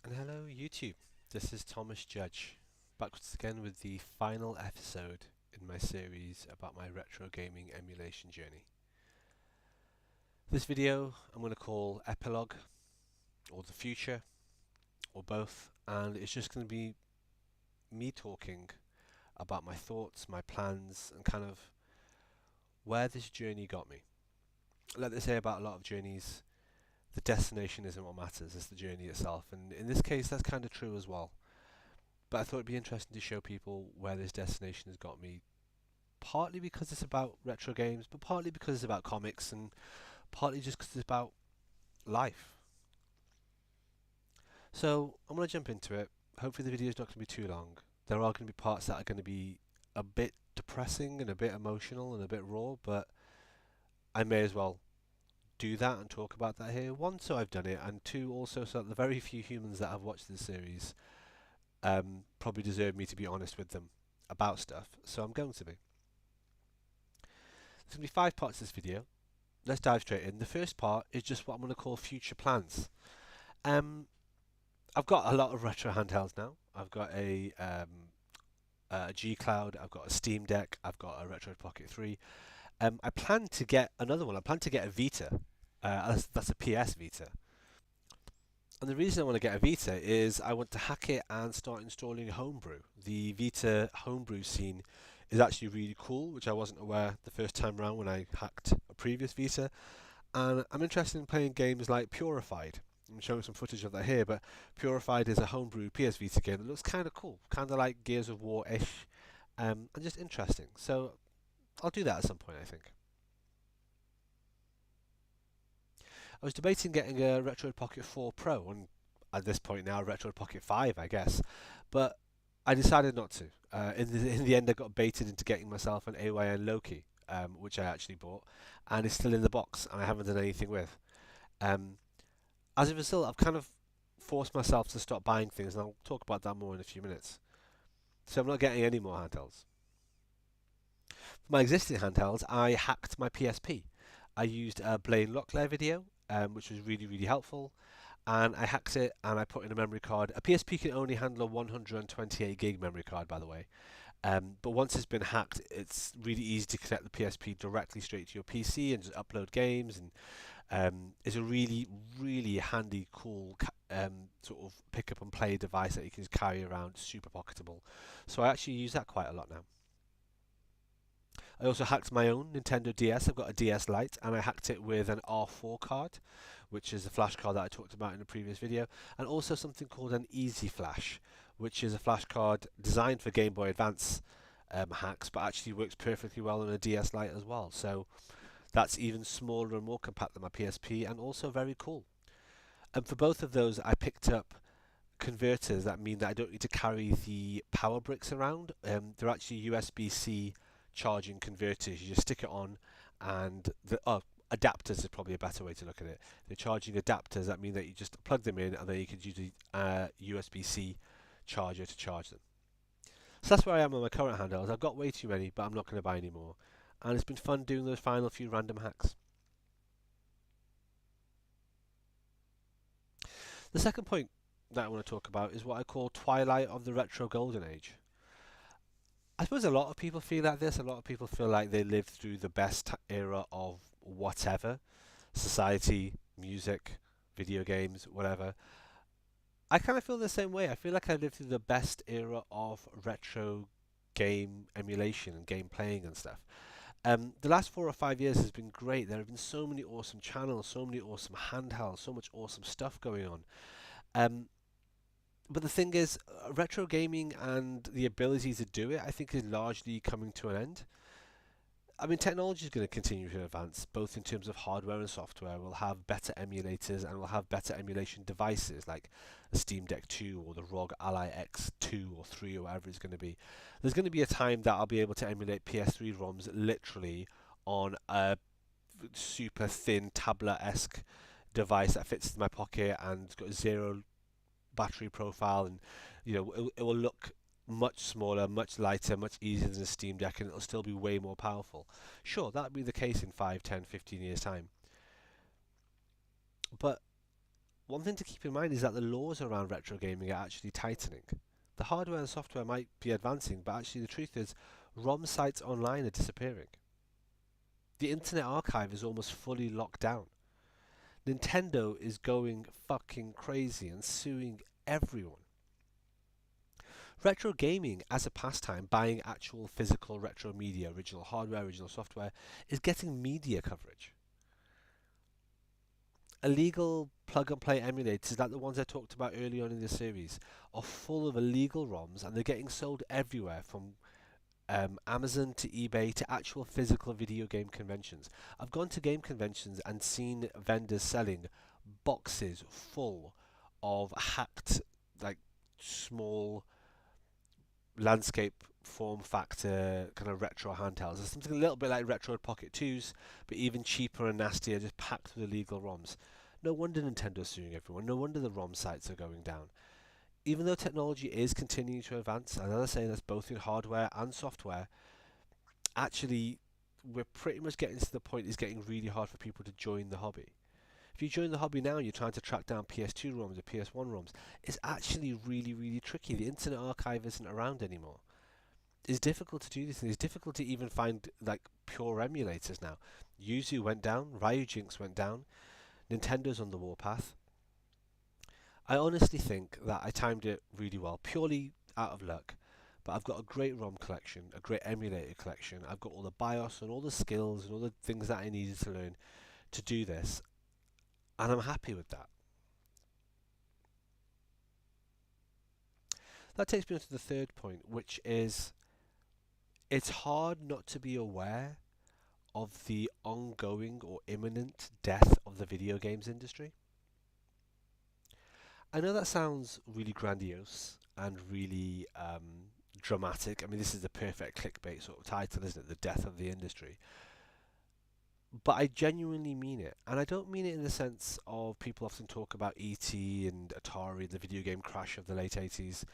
And hello YouTube, this is Thomas Judge, back once again with the final episode in my series about my retro gaming emulation journey. This video I'm going to call Epilogue, or the future, or both, and it's just going to be me talking about my thoughts, my plans, and kind of where this journey got me. Like they say about a lot of journeys, the destination isn't what matters, it's the journey itself, and in this case that's kind of true as well. But I thought it'd be interesting to show people where this destination has got me, partly because it's about retro games, but partly because it's about comics, and partly just because it's about life. So I'm going to jump into it. Hopefully the video is not going to be too long. There are going to be parts that are going to be a bit depressing and a bit emotional and a bit raw, but I may as well do that and talk about that here. One, so I've done it, and two, also so that the very few humans that have watched this series probably deserve me to be honest with them about stuff, so I'm going to be. There's going to be 5 parts to this video. Let's dive straight in. The first part is just what I'm going to call future plans. I've got a lot of retro handhelds now. I've got a G Cloud, I've got a Steam Deck, I've got a Retro Pocket 3. I plan to get another one. I plan to get a Vita. That's a PS Vita. And the reason I want to get a Vita is I want to hack it and start installing homebrew. The Vita homebrew scene is actually really cool, which I wasn't aware the first time around when I hacked a previous Vita. And I'm interested in playing games like Purified. I'm showing some footage of that here, but Purified is a homebrew PS Vita game that looks kind of cool, kind of like Gears of War-ish, and just interesting. So I'll do that at some point, I think. I was debating getting a Retro Pocket 4 Pro, and at this point now, a Retro Pocket 5, I guess, but I decided not to. In the end, I got baited into getting myself an AYN Loki, which I actually bought, and it's still in the box, and I haven't done anything with. Um, as a result, I've kind of forced myself to stop buying things, and I'll talk about that more in a few minutes. So I'm not getting any more handhelds. For my existing handhelds, I hacked my PSP. I used a Blaine Locklear video, which was really helpful, and I hacked it and I put in a memory card. A PSP can only handle a 128 gig memory card, by the way. But once it's been hacked, it's really easy to connect the PSP directly straight to your PC and just upload games. And it's a really handy, cool sort of pick up and play device that you can just carry around, super pocketable. So I actually use that quite a lot now. I also hacked my own Nintendo DS. I've got a DS Lite, and I hacked it with an R4 card, which is a flash card that I talked about in a previous video, and also something called an Easy Flash, which is a flash card designed for Game Boy Advance hacks, but actually works perfectly well on a DS Lite as well. So that's even smaller and more compact than my PSP, and also very cool. And for both of those, I picked up converters that mean that I don't need to carry the power bricks around. They're actually USB-C charging converters. You just stick it on, and the adapters is probably a better way to look at it. They're charging adapters that mean that you just plug them in, and then you can use the USB-C charger to charge them. So that's where I am on my current handhelds. I've got way too many, but I'm not going to buy any more. And it's been fun doing those final few random hacks. The second point that I want to talk about is what I call Twilight of the Retro Golden Age. I suppose a lot of people feel like this. A lot of people feel like they lived through the best era of whatever, society, music, video games, whatever. I kind of feel the same way. I feel like I lived through the best era of retro game emulation and game playing and stuff. The last 4 or 5 years has been great. There have been so many awesome channels, so many awesome handhelds, so much awesome stuff going on. Um, but the thing is, retro gaming and the ability to do it, I think, is largely coming to an end. I mean, technology is going to continue to advance, both in terms of hardware and software. We'll have better emulators and we'll have better emulation devices like a Steam Deck 2 or the ROG Ally X2 or 3 or whatever it's going to be. There's going to be a time that I'll be able to emulate PS3 ROMs literally on a super thin tablet-esque device that fits in my pocket and it's got zero battery profile, and it will look much smaller, much lighter, much easier than a Steam Deck, and it'll still be way more powerful. Sure, that'll be the case in 5, 10, 15 years time. But one thing to keep in mind is that the laws around retro gaming are actually tightening. The hardware and software might be advancing, but actually the truth is, ROM sites online are disappearing. The Internet Archive is almost fully locked down. Nintendo is going fucking crazy and suing everyone. Retro gaming as a pastime, buying actual physical retro media, original hardware, original software, is getting media coverage. Illegal plug and play emulators, like the ones I talked about earlier on in the series, are full of illegal ROMs and they're getting sold everywhere from Amazon to eBay to actual physical video game conventions. I've gone to game conventions and seen vendors selling boxes full of hacked, like small landscape form factor kind of retro handhelds. There's something a little bit like Retro Pocket 2s, but even cheaper and nastier, just packed with illegal ROMs. No wonder Nintendo's suing everyone. No wonder the ROM sites are going down. Even though technology is continuing to advance, and as I say, that's both in hardware and software, actually, we're pretty much getting to the point it's getting really hard for people to join the hobby. If you join the hobby now and you're trying to track down PS2 ROMs or PS1 ROMs, it's actually really, really tricky. The Internet Archive isn't around anymore. It's difficult to do this, and it's difficult to even find like pure emulators now. Yuzu went down, Ryujinx went down, Nintendo's on the warpath. I honestly think that I timed it really well, purely out of luck. But I've got a great ROM collection, a great emulator collection. I've got all the BIOS and all the skills and all the things that I needed to learn to do this, and I'm happy with that. That takes me on to the third point, which is it's hard not to be aware of the ongoing or imminent death of the video games industry. I know that sounds really grandiose and really dramatic. I mean, this is the perfect clickbait sort of title, isn't it? The death of the industry. But I genuinely mean it. And I don't mean it in the sense of people often talk about E.T. and Atari, the video game crash of the late 80s.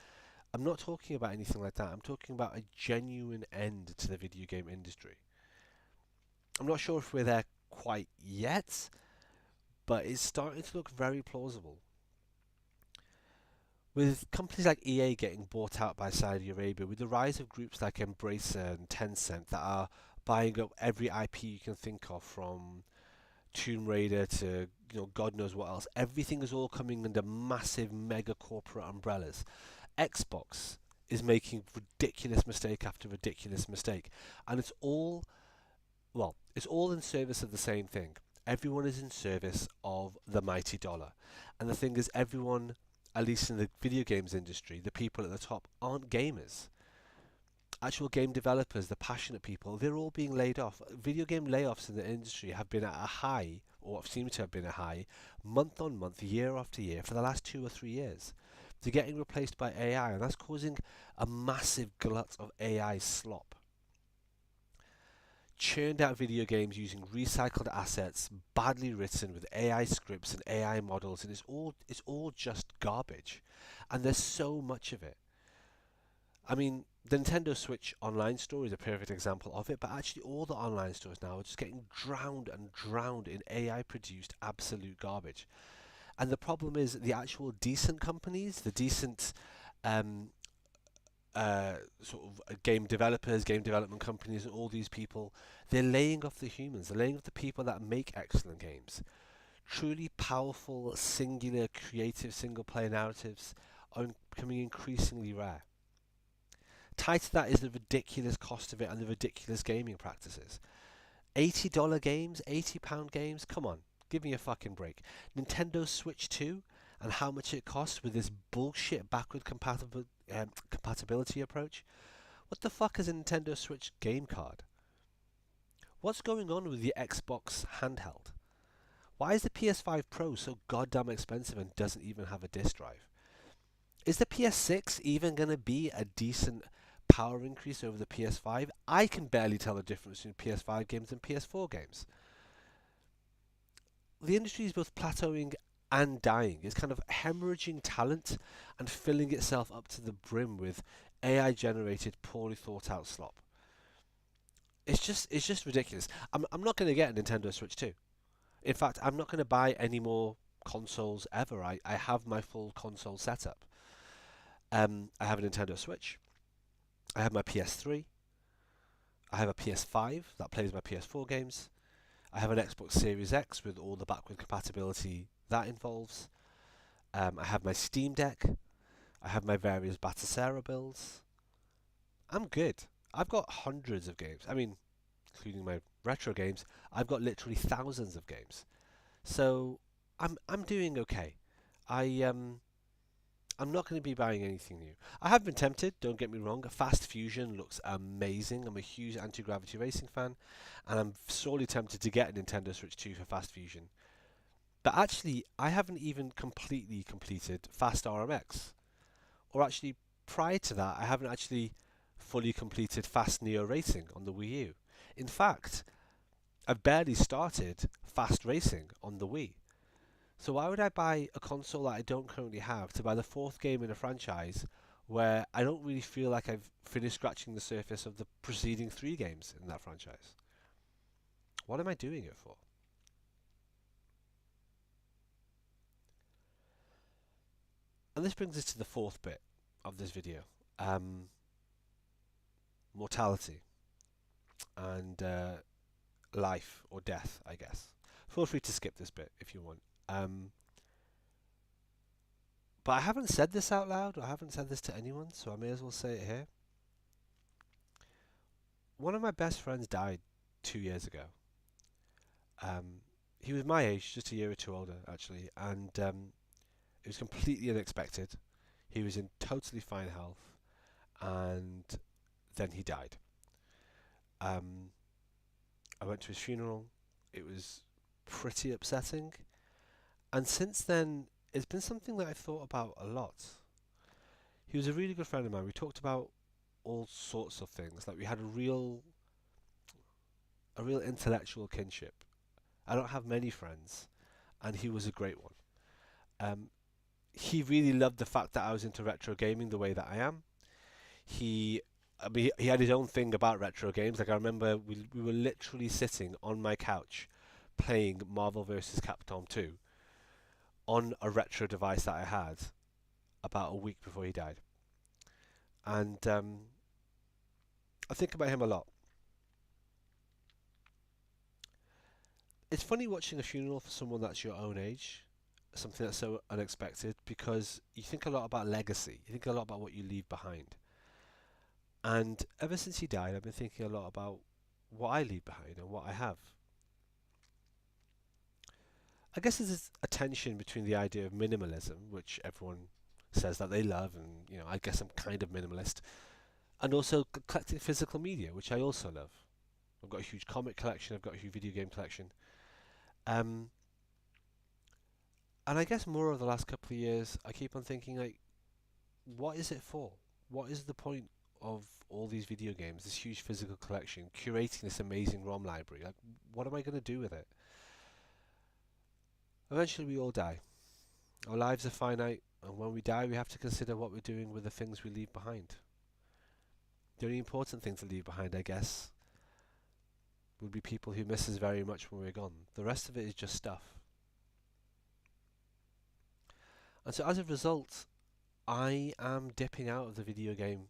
I'm not talking about anything like that. I'm talking about a genuine end to the video game industry. I'm not sure if we're there quite yet, but it's starting to look very plausible. With companies like EA getting bought out by Saudi Arabia, with the rise of groups like Embracer and Tencent that are buying up every IP you can think of, from Tomb Raider to God knows what else, everything is all coming under massive mega corporate umbrellas. Xbox is making ridiculous mistake after ridiculous mistake, and it's all in service of the same thing. Everyone is in service of the mighty dollar, and the thing is, everyone, at least in the video games industry, the people at the top aren't gamers. Actual game developers, the passionate people, they're all being laid off. Video game layoffs in the industry have been at a high, or seem to have been a high, month on month, year after year, for the last 2 or 3 years. They're getting replaced by AI, and that's causing a massive glut of AI slop. Churned out video games using recycled assets, badly written with AI scripts and AI models, and it's all just garbage. And there's so much of it. I mean, the Nintendo Switch online store is a perfect example of it, but actually all the online stores now are just getting drowned and drowned in AI produced absolute garbage. And the problem is the actual decent companies, the decent um, sort of game developers, game development companies, and all these people, they're laying off the humans. They're laying off the people that make excellent games. Truly powerful, singular, creative single-player narratives are becoming increasingly rare. Tied to that is the ridiculous cost of it and the ridiculous gaming practices. $80 games, £80 games? Come on, give me a fucking break. Nintendo Switch 2 and how much it costs with this bullshit backward compatibility approach? What the fuck is a Nintendo Switch game card? What's going on with the Xbox handheld? Why is the PS5 Pro so goddamn expensive and doesn't even have a disk drive? Is the PS6 even going to be a decent power increase over the PS5? I can barely tell the difference between PS5 games and PS4 games. The industry is both plateauing and dying. It's kind of hemorrhaging talent and filling itself up to the brim with AI generated, poorly thought out slop. It's just ridiculous. I'm not going to get a Nintendo Switch 2. In fact, I'm not going to buy any more consoles ever. I have my full console setup. I have a Nintendo Switch. I have my PS3. I have a PS5 that plays my PS4 games. I have an Xbox Series X with all the backward compatibility that involves. I have my Steam Deck. I have my various Batacera builds. I'm good. I've got hundreds of games. I mean, including my retro games, I've got literally thousands of games. So I'm doing okay. I I'm not going to be buying anything new. I have been tempted, don't get me wrong. Fast Fusion looks amazing. I'm a huge anti-gravity racing fan, and I'm sorely tempted to get a Nintendo Switch 2 for Fast Fusion. But actually, I haven't even completely completed Fast RMX. Or actually, prior to that, I haven't actually fully completed Fast Neo Racing on the Wii U. In fact, I've barely started Fast Racing on the Wii. So why would I buy a console that I don't currently have to buy the fourth game in a franchise where I don't really feel like I've finished scratching the surface of the preceding three games in that franchise? What am I doing it for? And this brings us to the fourth bit of this video. Um, Mortality and life or death, I guess. Feel free to skip this bit if you want. But I haven't said this out loud, or I haven't said this to anyone, so I may as well say it here. One of my best friends died 2 years ago. He was my age, just a year or two older, actually, and it was completely unexpected. He was in totally fine health, and then he died. I went to his funeral. It was pretty upsetting, and since then, it's been something that I've thought about a lot. He was a really good friend of mine. We talked about all sorts of things. Like we had a real intellectual kinship. I don't have many friends, and he was a great one. Um, he really loved the fact that I was into retro gaming the way that I am. He, I mean, he had his own thing about retro games. Like I remember, we were literally sitting on my couch playing Marvel vs. Capcom 2 on a retro device that I had about a week before he died. And I think about him a lot. It's funny watching a funeral for someone that's your own age, something that's so unexpected, because you think a lot about legacy. You think a lot about what you leave behind. And ever since he died, I've been thinking a lot about what I leave behind and what I have. I guess there's a tension between the idea of minimalism, which everyone says that they love, and I guess I'm kind of minimalist, and also collecting physical media, which I also love. I've got a huge comic collection. I've got a huge video game collection. Um, and I guess more over the last couple of years, I keep on thinking like, what is it for? What is the point of all these video games, this huge physical collection, curating this amazing ROM library? Like, what am I going to do with it? Eventually, we all die. Our lives are finite, and when we die, we have to consider what we're doing with the things we leave behind. The only important thing to leave behind, I guess, would be people who miss us very much when we're gone. The rest of it is just stuff. And so as a result, I am dipping out of the video game.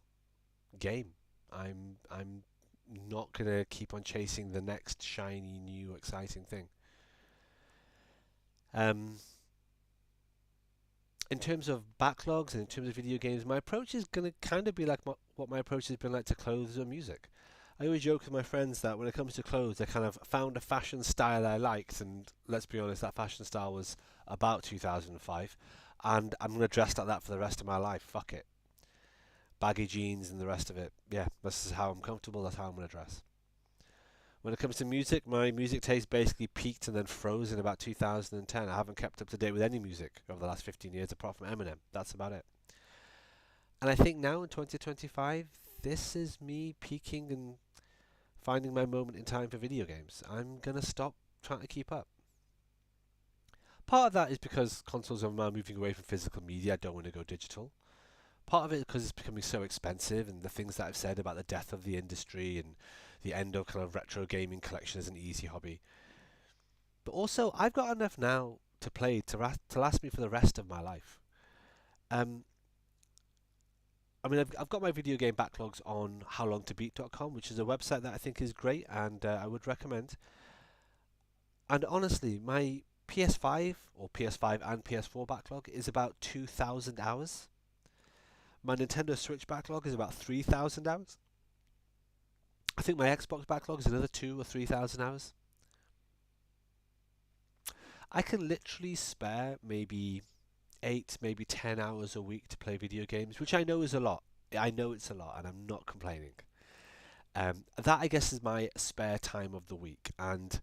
I'm not gonna keep on chasing the next shiny, new, exciting thing. Um, in terms of backlogs and in terms of video games, my approach is gonna kind of be like what my approach has been like to clothes or music. I always joke with my friends that when it comes to clothes, I kind of found a fashion style I liked, and let's be honest, that fashion style was about 2005, and I'm gonna dress like that for the rest of my life. Fuck it. Baggy jeans and the rest of it. Yeah, this is how I'm comfortable. That's how I'm gonna dress. When it comes to music, my music taste basically peaked and then froze in about 2010. I haven't kept up to date with any music over the last 15 years apart from Eminem. That's about it. And I think now in 2025, this is me peaking and finding my moment in time for video games. I'm going to stop trying to keep up. Part of that is because consoles are now moving away from physical media. I don't want to go digital. Part of it is because it's becoming so expensive, and the things that I've said about the death of the industry and the end of kind of retro gaming collection as an easy hobby. But also, I've got enough now to play to last me for the rest of my life. Um, I mean, I've got my video game backlogs on howlongtobeat.com, which is a website that I think is great and I would recommend. And honestly, my PS5 or PS5 and PS4 backlog is about 2,000 hours. My Nintendo Switch backlog is about 3,000 hours. I think my Xbox backlog is another 2 or 3,000 hours. I can literally spare maybe 8, maybe 10 hours a week to play video games, which I know is a lot. I know it's a lot, and I'm not complaining. That, I guess, is my spare time of the week, and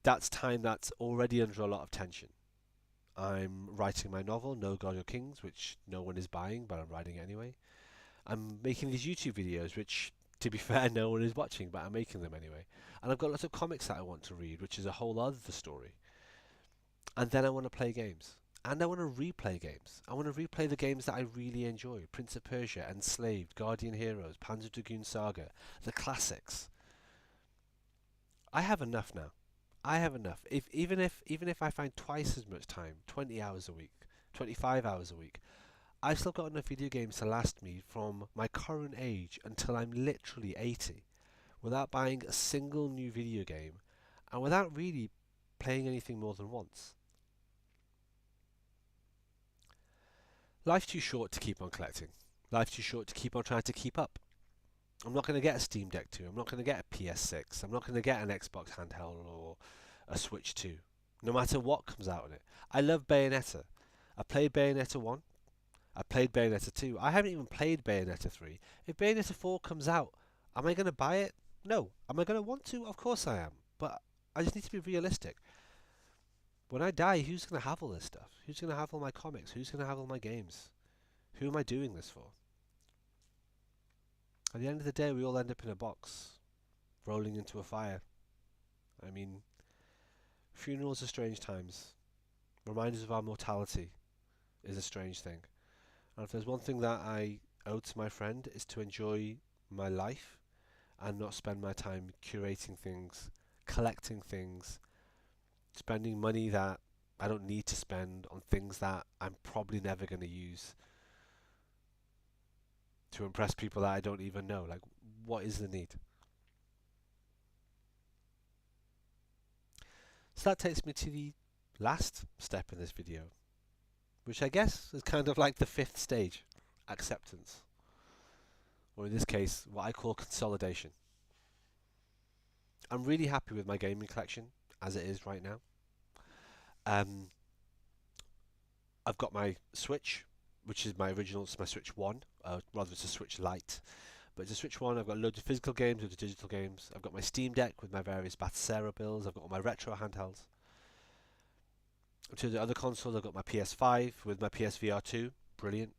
that's time that's already under a lot of tension. I'm writing my novel, No God Your Kings, which no one is buying, but I'm writing it anyway. I'm making these YouTube videos, which, to be fair, no one is watching, but I'm making them anyway. And I've got lots of comics that I want to read, which is a whole other story. And then I want to play games. And I want to replay games. I want to replay the games that I really enjoy. Prince of Persia, Enslaved, Guardian Heroes, Panzer Dragoon Saga, the classics. I have enough now. I have enough. Even if I find twice as much time, 20 hours a week, 25 hours a week, I've still got enough video games to last me from my current age until I'm literally 80, without buying a single new video game and without really playing anything more than once. Life's too short to keep on collecting. Life's too short to keep on trying to keep up. I'm not going to get a Steam Deck 2. I'm not going to get a PS6. I'm not going to get an Xbox handheld or a Switch 2. No matter what comes out of it. I love Bayonetta. I played Bayonetta 1. I played Bayonetta 2. I haven't even played Bayonetta 3. If Bayonetta 4 comes out, am I going to buy it? No. Am I going to want to? Of course I am. But I just need to be realistic. When I die, who's going to have all this stuff? Who's going to have all my comics? Who's going to have all my games? Who am I doing this for? At the end of the day, we all end up in a box, rolling into a fire. I mean, funerals are strange times. Reminders of our mortality is a strange thing. And if there's one thing that I owe to my friend, is to enjoy my life and not spend my time curating things, collecting things, spending money that I don't need to spend on things that I'm probably never going to use to impress people that I don't even know. Like, what is the need? So that takes me to the last step in this video, which I guess is kind of like the 5th stage, acceptance. Or in this case, what I call consolidation. I'm really happy with my gaming collection as it is right now. I've got my Switch, which is my original, it's my Switch 1, rather it's a Switch Lite. But it's a Switch 1, I've got loads of physical games, loads of digital games. I've got my Steam Deck with my various Batacera builds, I've got all my retro handhelds. To the other consoles, I've got my PS5 with my PSVR 2, brilliant.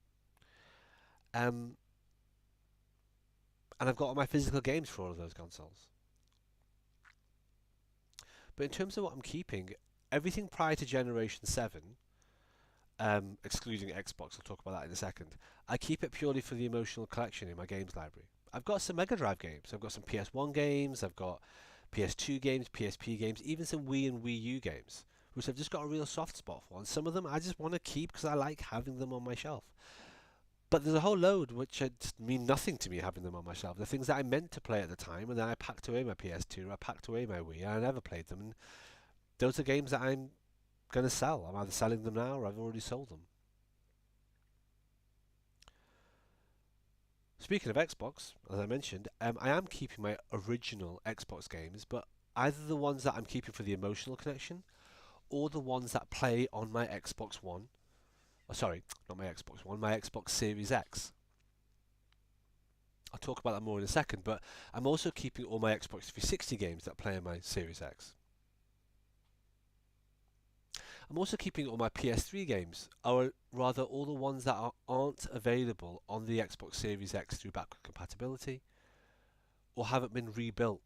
And I've got all my physical games for all of those consoles. But in terms of what I'm keeping, everything prior to Generation 7, excluding Xbox, I'll talk about that in a second, I keep it purely for the emotional collection in my games library. I've got some Mega Drive games, I've got some PS1 games, I've got PS2 games, PSP games, even some Wii and Wii U games, which I've just got a real soft spot for. And some of them I just want to keep because I like having them on my shelf. But there's a whole load which just mean nothing to me having them on my shelf. The things that I meant to play at the time, and then I packed away my PS2, I packed away my Wii, and I never played them. And those are games that I'm going to sell. I'm either selling them now or I've already sold them. Speaking of Xbox, as I mentioned, I am keeping my original Xbox games, but either the ones that I'm keeping for the emotional connection or the ones that play on my Xbox One. Oh, sorry, not my Xbox One, my Xbox Series X. I'll talk about that more in a second, but I'm also keeping all my Xbox 360 games that play on my Series X. I'm also keeping all my PS3 games, or rather all the ones that aren't available on the Xbox Series X through backward compatibility, or haven't been rebuilt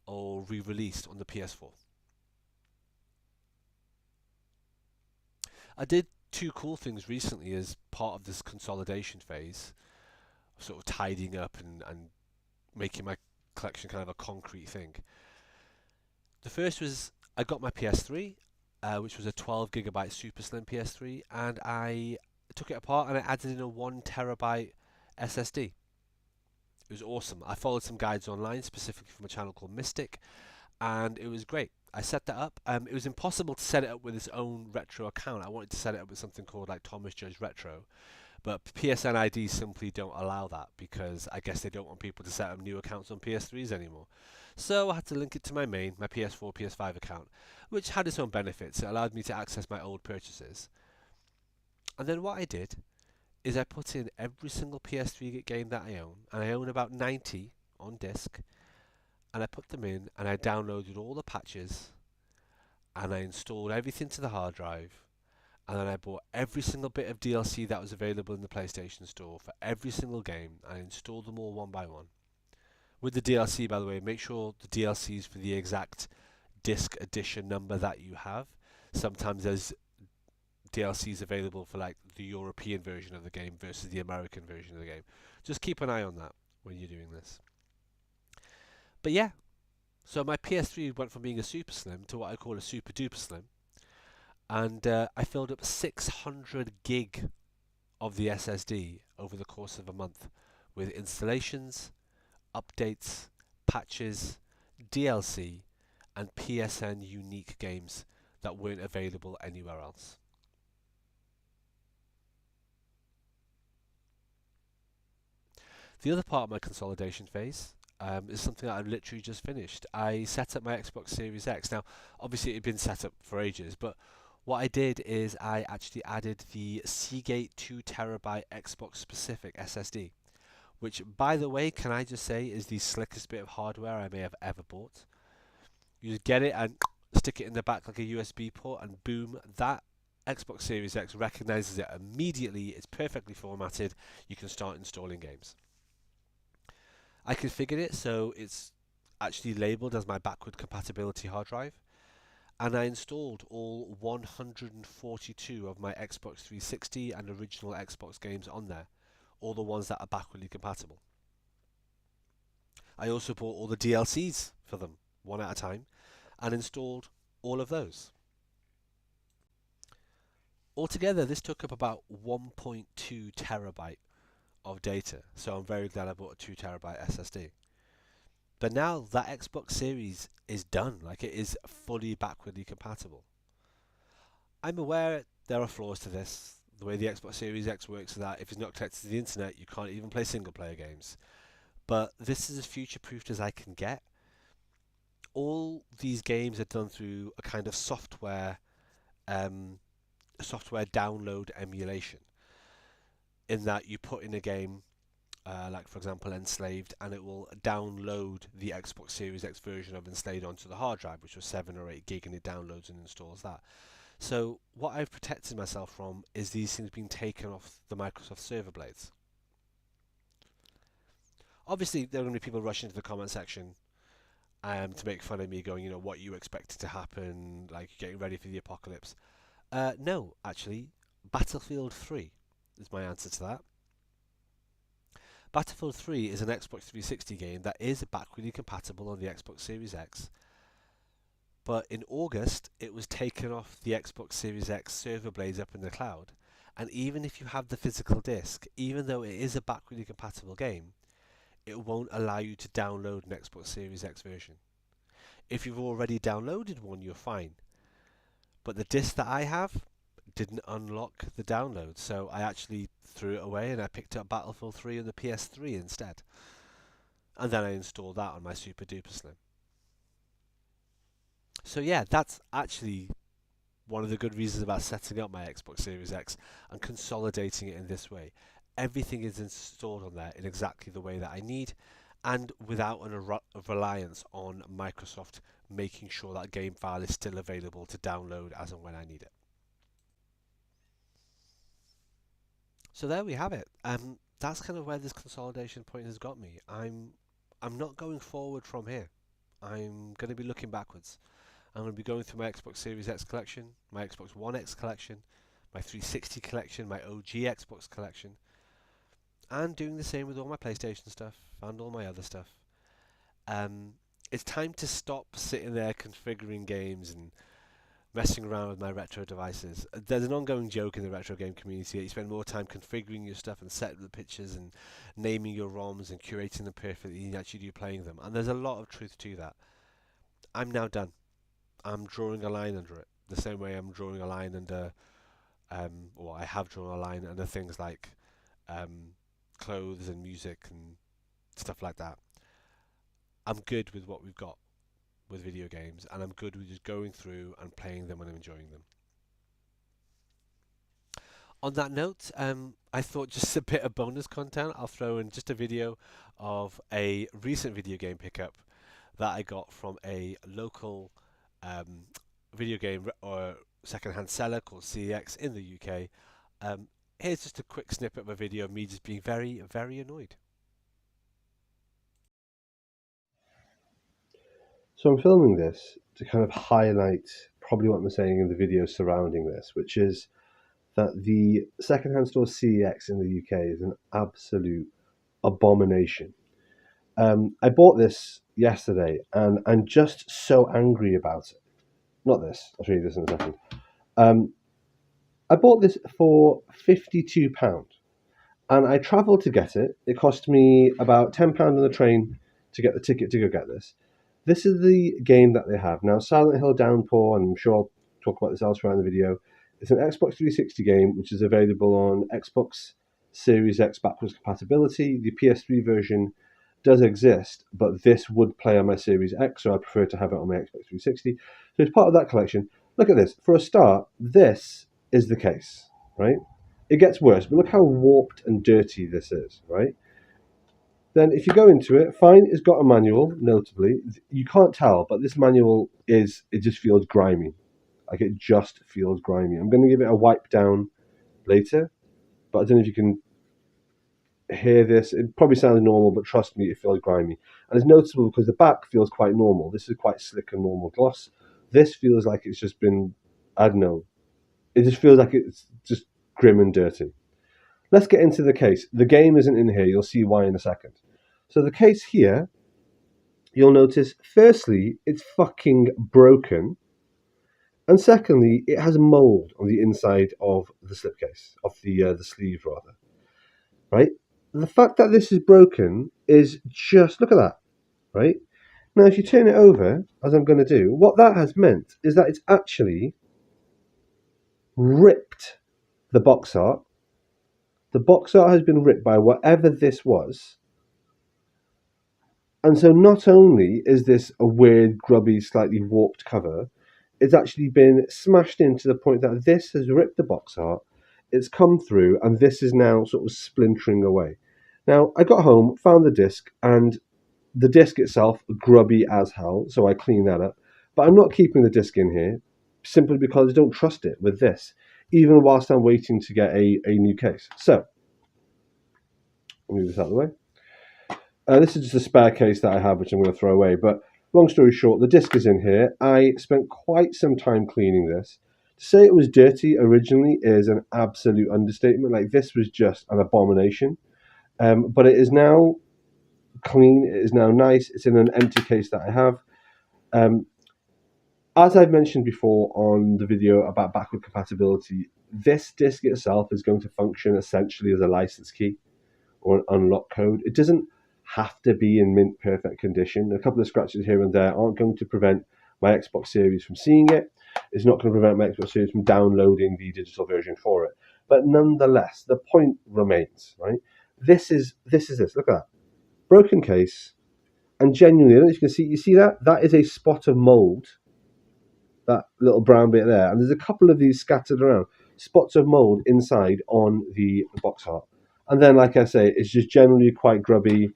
or re-released on the PS4. I did 2 cool things recently as part of this consolidation phase, sort of tidying up and making my collection kind of a concrete thing. The first was I got my PS3 which was a 12 gigabyte super slim PS3, and I took it apart and I added in a 1 terabyte SSD. It was awesome. I followed some guides online, specifically from a channel called Mystic, and it was great. I set that up. It was impossible to set it up with its own retro account. I wanted to set it up with something called like Thomas Judge Retro, but PSN IDs simply don't allow that because I guess they don't want people to set up new accounts on PS3s anymore. So I had to link it to my main, my PS4, PS5 account, which had its own benefits. It allowed me to access my old purchases. And then what I did is I put in every single PS3 game that I own, and I own about 90 on disc, and I put them in and I downloaded all the patches and I installed everything to the hard drive, and then I bought every single bit of DLC that was available in the PlayStation Store for every single game and I installed them all one by one. With the DLC, by the way, make sure the DLC is for the exact disc edition number that you have. Sometimes there's DLCs available for like the European version of the game versus the American version of the game. Just keep an eye on that when you're doing this. But yeah, so my PS3 went from being a super slim to what I call a super duper slim, and I filled up 600 gig of the SSD over the course of a month with installations, updates, patches, DLC, and PSN unique games that weren't available anywhere else. The other part of my consolidation phase is something that I've literally just finished. I set up my Xbox Series X. Now, obviously, it had been set up for ages, but what I did is I actually added the Seagate 2 terabyte Xbox specific SSD, which, by the way, can I just say is the slickest bit of hardware I may have ever bought. You just get it and stick it in the back like a USB port, and boom, that Xbox Series X recognizes it immediately. It's perfectly formatted. You can start installing games. I configured it so it's actually labeled as my backward compatibility hard drive, and I installed all 142 of my Xbox 360 and original Xbox games on there, all the ones that are backwardly compatible. I also bought all the DLCs for them, one at a time, and installed all of those. Altogether, this took up about 1.2 terabyte of data, so I'm very glad I bought a 2 terabyte SSD. But now that Xbox Series is done, like it is fully backwardly compatible. I'm aware there are flaws to this. The way the Xbox Series X works is that if it's not connected to the internet, you can't even play single player games. But this is as future proofed as I can get. All these games are done through a kind of software download emulation, in that you put in a game, like for example Enslaved, and it will download the Xbox Series X version of Enslaved onto the hard drive, which was 7 or 8 gig, and it downloads and installs that. So what I've protected myself from is these things being taken off the Microsoft server blades. Obviously, there are going to be people rushing into the comment section to make fun of me, going, what you expected to happen, like getting ready for the apocalypse. No, actually, Battlefield 3 is my answer to that. Battlefield 3 is an Xbox 360 game that is backwardly compatible on the Xbox Series X, but in August it was taken off the Xbox Series X server blades up in the cloud, and even if you have the physical disc, even though it is a backwardly compatible game, it won't allow you to download an Xbox Series X version. If you've already downloaded one, you're fine, but the disc that I have didn't unlock the download, so I actually threw it away and I picked up Battlefield 3 on the PS3 instead. And then I installed that on my Super Duper Slim. So yeah, that's actually one of the good reasons about setting up my Xbox Series X and consolidating it in this way. Everything is installed on there in exactly the way that I need, and without a reliance on Microsoft making sure that game file is still available to download as and when I need it. So there we have it. That's kind of where this consolidation point has got me. I'm not going forward from here. I'm going to be looking backwards. I'm going to be going through my Xbox Series X collection, my Xbox One X collection, my 360 collection, my OG Xbox collection, and doing the same with all my PlayStation stuff and all my other stuff. It's time to stop sitting there configuring games and messing around with my retro devices. There's an ongoing joke in the retro game community that you spend more time configuring your stuff and setting the pictures and naming your ROMs and curating them perfectly than you actually do playing them. And there's a lot of truth to that. I'm now done. I'm drawing a line under it. The same way I'm drawing a line under, or I have drawn a line under things like um, clothes and music and stuff like that. I'm good with what we've got with video games, and I'm good with just going through and playing them and enjoying them. On that note, I thought just a bit of bonus content. I'll throw in just a video of a recent video game pickup that I got from a local um, video game or second-hand seller called CEX in the UK. Here's just a quick snippet of a video of me just being very, very annoyed. So I'm filming this to kind of highlight probably what I'm saying in the video surrounding this, which is that the secondhand store CEX in the UK is an absolute abomination. I bought this yesterday and I'm just so angry about it. Not this, I'll show you this in a second. I bought this for £52 and I travelled to get it. It cost me about £10 on the train to get the ticket to go get this. This is the game that they have. Now, Silent Hill Downpour, and I'm sure I'll talk about this elsewhere in the video, it's an Xbox 360 game which is available on Xbox Series X backwards compatibility. The PS3 version does exist, but this would play on my Series X, so I prefer to have it on my Xbox 360. So it's part of that collection. Look at this. For a start, this is the case, right? It gets worse, but look how warped and dirty this is, right? Then if you go into it, fine, it's got a manual, notably. You can't tell, but this manual it just feels grimy. Like it just feels grimy. I'm going to give it a wipe down later, but I don't know if you can hear this. It probably sounds normal, but trust me, it feels grimy. And it's noticeable because the back feels quite normal. This is quite slick and normal gloss. This feels like it's just been, I don't know, it just feels like it's just grim and dirty. Let's get into the case. The game isn't in here. You'll see why in a second. So the case here, you'll notice, firstly, it's fucking broken. And secondly, it has mold on the inside of the slipcase, of the sleeve rather. Right? The fact that this is broken is just, look at that. Right? Now, if you turn it over, as I'm going to do, what that has meant is that it's actually ripped the box art. The box art has been ripped by whatever this was. And so not only is this a weird, grubby, slightly warped cover, it's actually been smashed in to the point that this has ripped the box art, it's come through, and this is now sort of splintering away. Now, I got home, found the disc, and the disc itself, grubby as hell, so I cleaned that up. But I'm not keeping the disc in here, simply because I don't trust it with this, even whilst I'm waiting to get a new case. So, I'll move this out of the way. This is just a spare case that I have, which I'm going to throw away. But long story short, the disc is in here. I spent quite some time cleaning this. To say it was dirty originally is an absolute understatement. Like, this was just an abomination. But it is now clean. It is now nice. It's in an empty case that I have. As I've mentioned before on the video about backward compatibility, this disc itself is going to function essentially as a license key or an unlock code. It doesn't have to be in mint perfect condition. A couple of scratches here and there aren't going to prevent my Xbox Series from seeing it. It's not going to prevent my Xbox Series from downloading the digital version for it. But nonetheless, the point remains, right? This is this. Look at that. Broken case. And genuinely, I don't know if you can see, you see that? That is a spot of mold. That little brown bit there. And there's a couple of these scattered around. Spots of mold inside on the box art. And then, like I say, it's just generally quite grubby.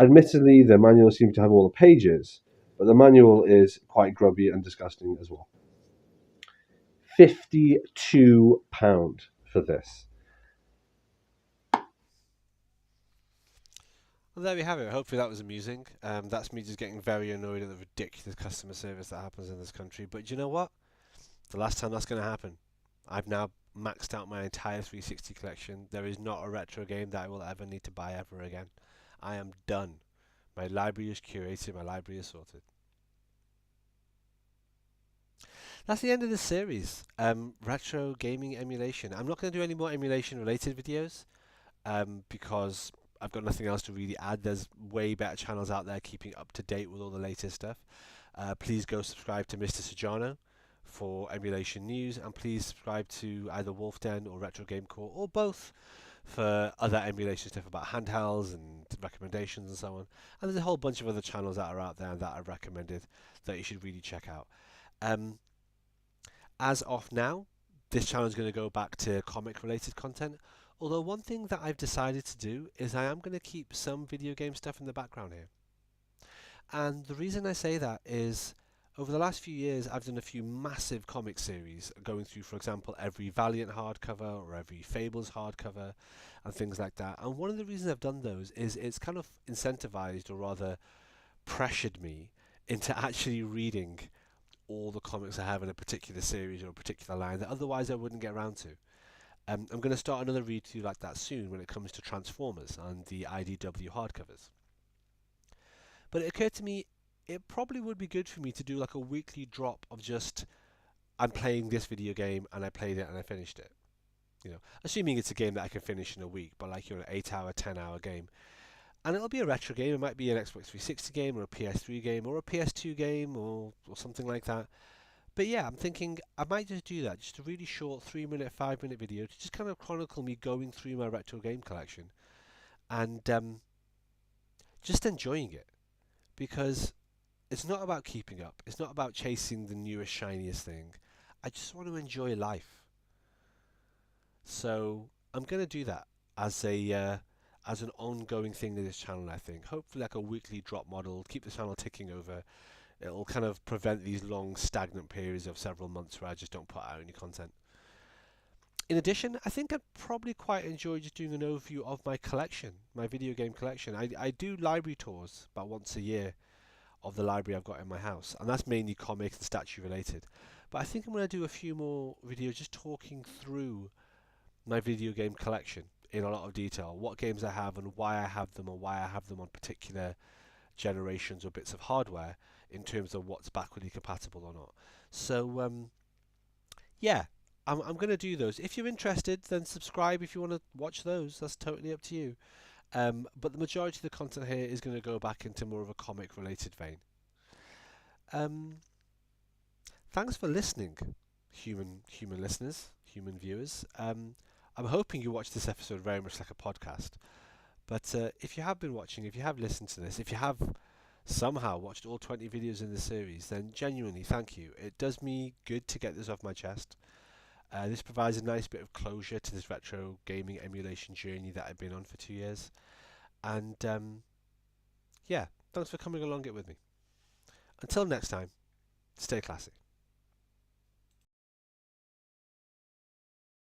Admittedly, the manual seems to have all the pages, but the manual is quite grubby and disgusting as well. £52 for this. Well, there we have it. Hopefully that was amusing. That's me just getting very annoyed at the ridiculous customer service that happens in this country. But you know what? The last time that's going to happen. I've now maxed out my entire 360 collection. There is not a retro game that I will ever need to buy ever again. I am done. My library is curated, my library is sorted. That's the end of the series. Retro gaming emulation. I'm not going to do any more emulation related videos because I've got nothing else to really add. There's way better channels out there keeping up to date with all the latest stuff. Please go subscribe to Mr. Sajano for emulation news, and please subscribe to either Wolf Den or Retro Game Core or both for other emulation stuff about handhelds and recommendations and so on. And there's a whole bunch of other channels that are out there that I've recommended that you should really check out. Um, as of now, this channel is going to go back to comic related content. Although one thing that I've decided to do is I am going to keep some video game stuff in the background here. And the reason I say that is over the last few years I've done a few massive comic series going through, for example, every Valiant hardcover or every Fables hardcover and things like that. And one of the reasons I've done those is it's kind of incentivized, or rather pressured me into actually reading all the comics I have in a particular series or a particular line that otherwise I wouldn't get around to. I'm going to start another read through like that soon when it comes to Transformers and the IDW hardcovers. But it occurred to me it probably would be good for me to do like a weekly drop of just I'm playing this video game and I played it and I finished it. Assuming it's a game that I can finish in a week, but like an 8 hour, 10 hour game. And it'll be a retro game. It might be an Xbox 360 game or a PS3 game or a PS2 game or something like that. But yeah, I'm thinking I might just do that. Just a really short 3 minute, 5 minute video to just kind of chronicle me going through my retro game collection and just enjoying it. Because it's not about keeping up. It's not about chasing the newest, shiniest thing. I just want to enjoy life. So I'm going to do that as an ongoing thing to this channel, I think. Hopefully like a weekly drop model, keep the channel ticking over. It'll kind of prevent these long stagnant periods of several months where I just don't put out any content. In addition, I think I'd probably quite enjoy just doing an overview of my collection, my video game collection. I do library tours about once a year of the library I've got in my house, and that's mainly comic and statue related. But I think I'm going to do a few more videos just talking through my video game collection in a lot of detail, what games I have and why I have them, or why I have them on particular generations or bits of hardware in terms of what's backwardly compatible or not. So yeah, I'm going to do those. If you're interested, then subscribe if you want to watch those. That's totally up to you. But the majority of the content here is going to go back into more of a comic related vein. Um, Thanks for listening, human listeners, human viewers. I'm hoping you watched this episode very much like a podcast. But if you have been watching, if you have listened to this, if you have somehow watched all 20 videos in the series, then genuinely thank you. It does me good to get this off my chest. This provides a nice bit of closure to this retro gaming emulation journey that I've been on for 2 years. And yeah, thanks for coming along it with me. Until next time, stay classy.